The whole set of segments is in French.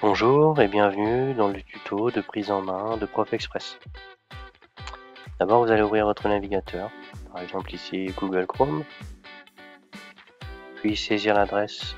Bonjour et bienvenue dans le tuto de prise en main de Prof Express. D'abord, vous allez ouvrir votre navigateur, par exemple ici Google Chrome, puis saisir l'adresse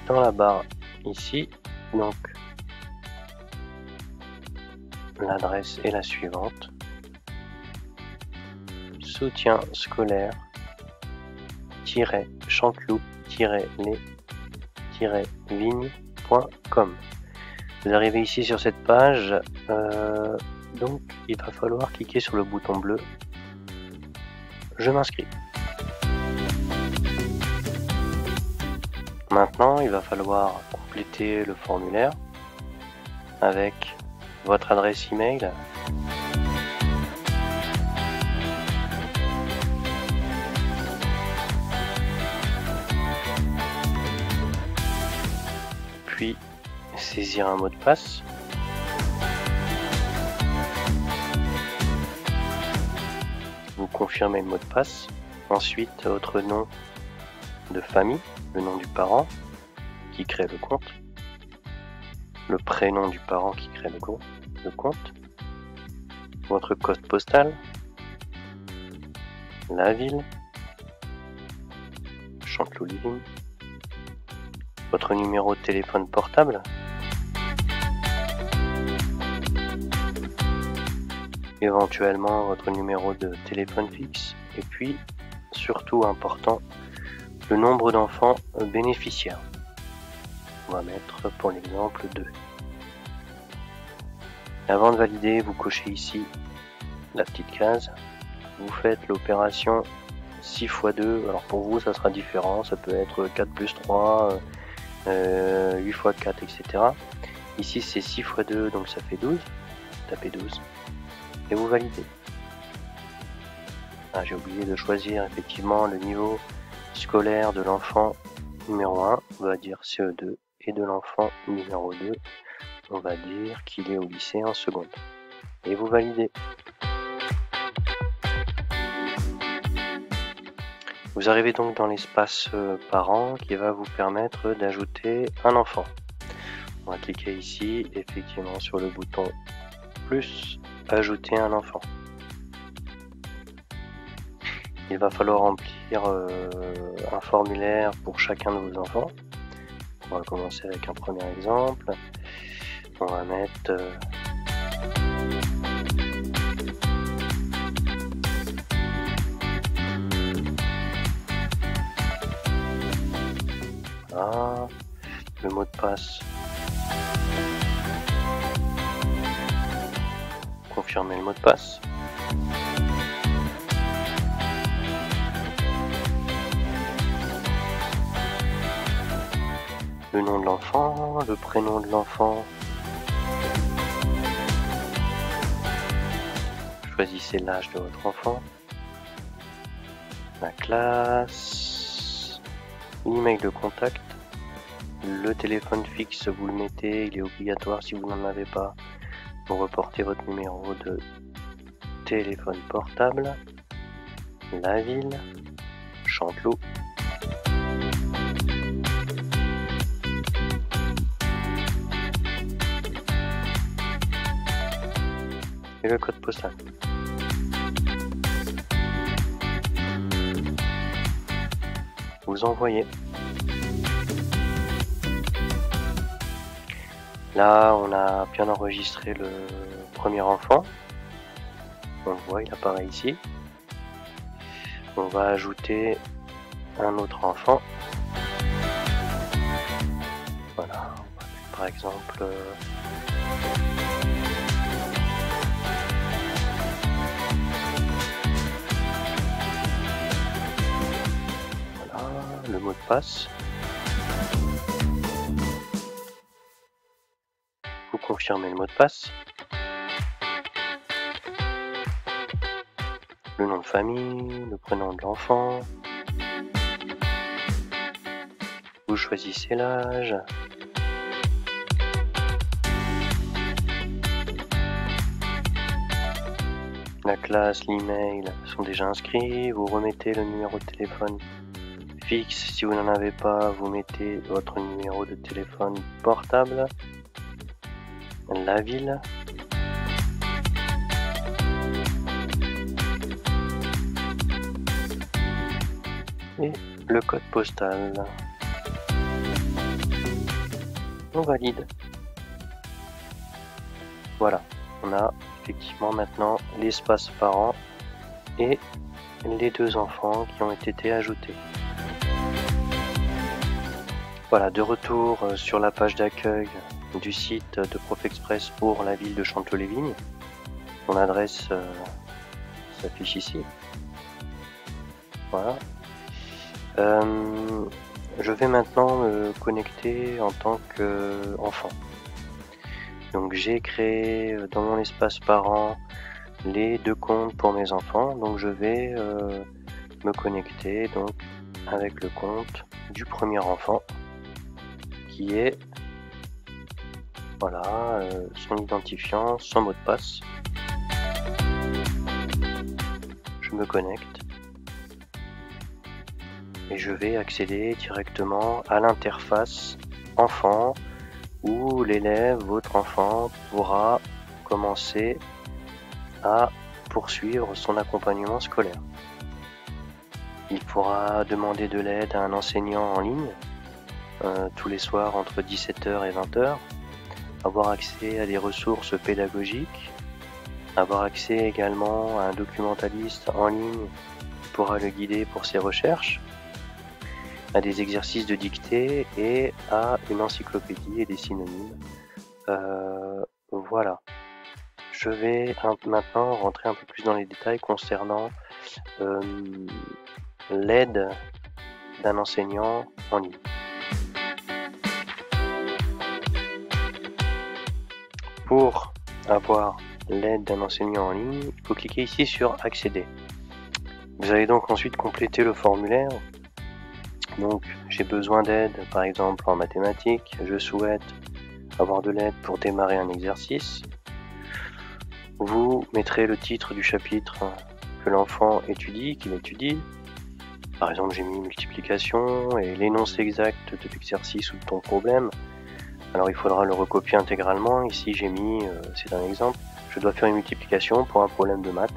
dans la barre ici. Donc, l'adresse est la suivante: soutien scolaire chanteloup-les-vignes.com. Vous arrivez ici sur cette page, donc il va falloir cliquer sur le bouton bleu Je m'inscris. Maintenant, il va falloir compléter le formulaire avec votre adresse email, puis saisir un mot de passe. Vous confirmez le mot de passe. Ensuite, votre nom de famille, le nom du parent qui crée le compte, le prénom du parent qui crée le compte, votre code postal, la ville, Chanteloup-les-Vignes, votre numéro de téléphone portable, éventuellement votre numéro de téléphone fixe, et puis, surtout important, le nombre d'enfants bénéficiaires. On va mettre pour l'exemple 2. Avant de valider, vous cochez ici la petite case. Vous faites l'opération 6 x 2. Alors pour vous, ça sera différent. Ça peut être 4 plus 3, 8 x 4, etc. Ici, c'est 6 x 2, donc ça fait 12. Tapez 12. Et vous validez. Ah, j'ai oublié de choisir effectivement le niveau scolaire de l'enfant numéro 1, on va dire CE2, et de l'enfant numéro 2, on va dire qu'il est au lycée en seconde. Et vous validez. Vous arrivez donc dans l'espace parents qui va vous permettre d'ajouter un enfant. On va cliquer ici, effectivement, sur le bouton plus, ajouter un enfant. Il va falloir remplir un formulaire pour chacun de vos enfants. On va commencer avec un premier exemple. On va mettre voilà, le mot de passe. Confirmer le mot de passe. Le nom de l'enfant, le prénom de l'enfant. Choisissez l'âge de votre enfant, la classe, l'email de contact, le téléphone fixe, vous le mettez, il est obligatoire si vous n'en avez pas. Vous reportez votre numéro de téléphone portable, la ville, Chanteloup. Et le code postal. Vous envoyez. Là, on a bien enregistré le premier enfant. On le voit, il apparaît ici. On va ajouter un autre enfant. Voilà, par exemple. Le mot de passe. Vous confirmez le mot de passe. Le nom de famille, le prénom de l'enfant. Vous choisissez l'âge. La classe, l'email sont déjà inscrits. Vous remettez le numéro de téléphone fixe. Si vous n'en avez pas, vous mettez votre numéro de téléphone portable, la ville, et le code postal. On valide. Voilà, on a effectivement maintenant l'espace parent et les 2 enfants qui ont été ajoutés. Voilà, de retour sur la page d'accueil du site de ProfExpress pour la ville de Chanteloup-les-Vignes. Mon adresse s'affiche ici. Voilà. Je vais maintenant me connecter en tant qu'enfant. Donc j'ai créé dans mon espace parent les 2 comptes pour mes enfants. Donc je vais me connecter donc avec le compte du premier enfant qui est voilà son identifiant, son mot de passe. Je me connecte et je vais accéder directement à l'interface enfant où l'élève, votre enfant, pourra commencer à poursuivre son accompagnement scolaire. Il pourra demander de l'aide à un enseignant en ligne tous les soirs entre 17h et 20h, avoir accès à des ressources pédagogiques, avoir accès également à un documentaliste en ligne qui pourra le guider pour ses recherches, à des exercices de dictée et à une encyclopédie et des synonymes. Voilà. Je vais maintenant rentrer un peu plus dans les détails concernant l'aide d'un enseignant en ligne. Pour avoir l'aide d'un enseignant en ligne, il faut cliquer ici sur accéder. Vous allez donc ensuite compléter le formulaire. Donc j'ai besoin d'aide par exemple en mathématiques, je souhaite avoir de l'aide pour démarrer un exercice. Vous mettrez le titre du chapitre que l'enfant étudie, qu'il étudie. Par exemple j'ai mis multiplication et l'énoncé exact de l'exercice ou de ton problème. Alors il faudra le recopier intégralement. Ici j'ai mis, c'est un exemple, je dois faire une multiplication pour un problème de maths.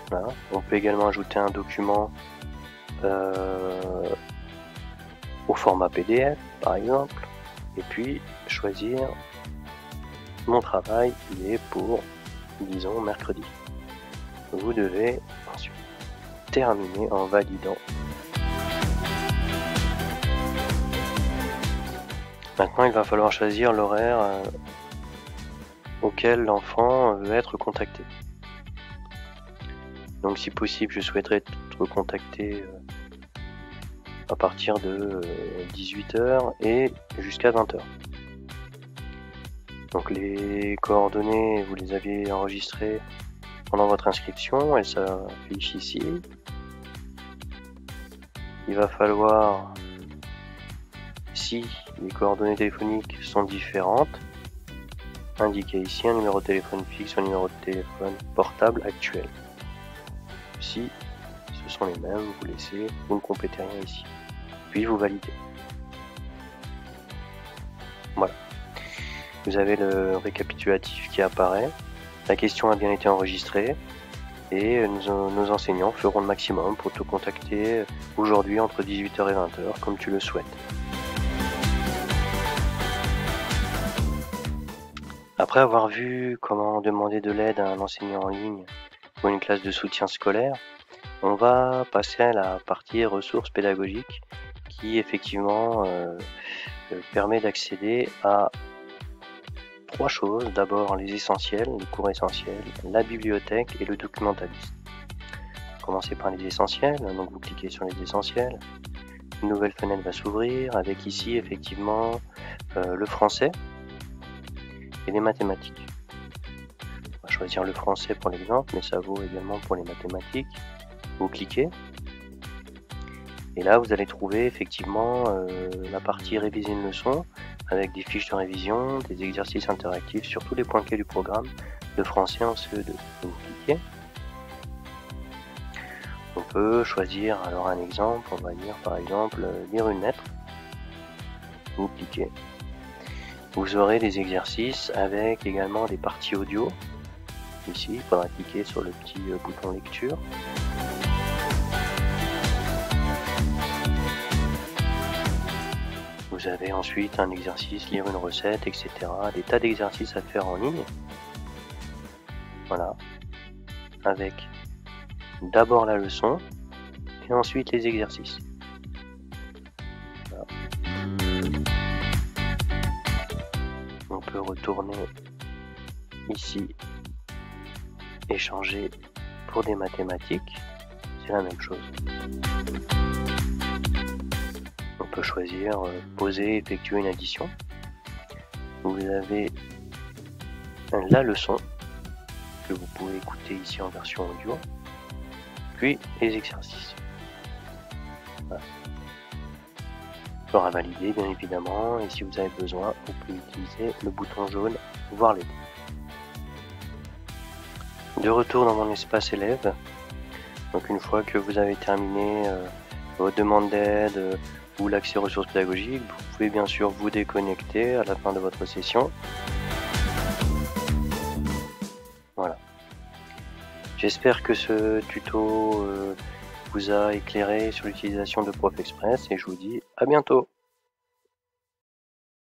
Voilà. On peut également ajouter un document au format PDF par exemple, et puis choisir mon travail, il est pour disons mercredi. Vous devez ensuite terminer en validant. Maintenant il va falloir choisir l'horaire auquel l'enfant veut être contacté. Donc si possible je souhaiterais être contacté à partir de 18h et jusqu'à 20h. Donc les coordonnées, vous les aviez enregistrées pendant votre inscription, elles s'affichent ici. Il va falloir, si les coordonnées téléphoniques sont différentes, indiquer ici un numéro de téléphone fixe, un numéro de téléphone portable actuel. Si ce sont les mêmes, vous laissez, vous ne complétez rien ici. Puis vous validez. Voilà. Vous avez le récapitulatif qui apparaît. La question a bien été enregistrée et nos enseignants feront le maximum pour te contacter aujourd'hui entre 18h et 20h comme tu le souhaites. Après avoir vu comment demander de l'aide à un enseignant en ligne pour une classe de soutien scolaire, on va passer à la partie ressources pédagogiques qui effectivement permet d'accéder à 3 choses. D'abord les essentiels, les cours essentiels, la bibliothèque et le documentaliste. Commencez par les essentiels, donc vous cliquez sur les essentiels. Une nouvelle fenêtre va s'ouvrir avec ici effectivement le français et les mathématiques. On va choisir le français pour l'exemple, mais ça vaut également pour les mathématiques. Vous cliquez et là vous allez trouver effectivement la partie réviser une leçon avec des fiches de révision, des exercices interactifs sur tous les points clés du programme de français en CE2. Vous cliquez. Donc peut choisir alors un exemple, on va dire par exemple lire une lettre. Vous cliquez. Vous aurez des exercices avec également des parties audio. Ici, il faudra cliquer sur le petit bouton lecture. Vous avez ensuite un exercice, lire une recette, etc. Des tas d'exercices à faire en ligne. Voilà. Avec d'abord la leçon et ensuite les exercices. Voilà. On peut retourner ici et changer pour des mathématiques. C'est la même chose. On peut choisir poser, effectuer une addition. Vous avez la leçon que vous pouvez écouter ici en version audio, puis les exercices. Voilà. Il faudra valider bien évidemment, et si vous avez besoin, vous pouvez utiliser le bouton jaune voir les. De retour dans mon espace élève, donc une fois que vous avez terminé votre demande d'aide ou l'accès aux ressources pédagogiques, vous pouvez bien sûr vous déconnecter à la fin de votre session. Voilà. J'espère que ce tuto vous a éclairé sur l'utilisation de ProfExpress et je vous dis à bientôt.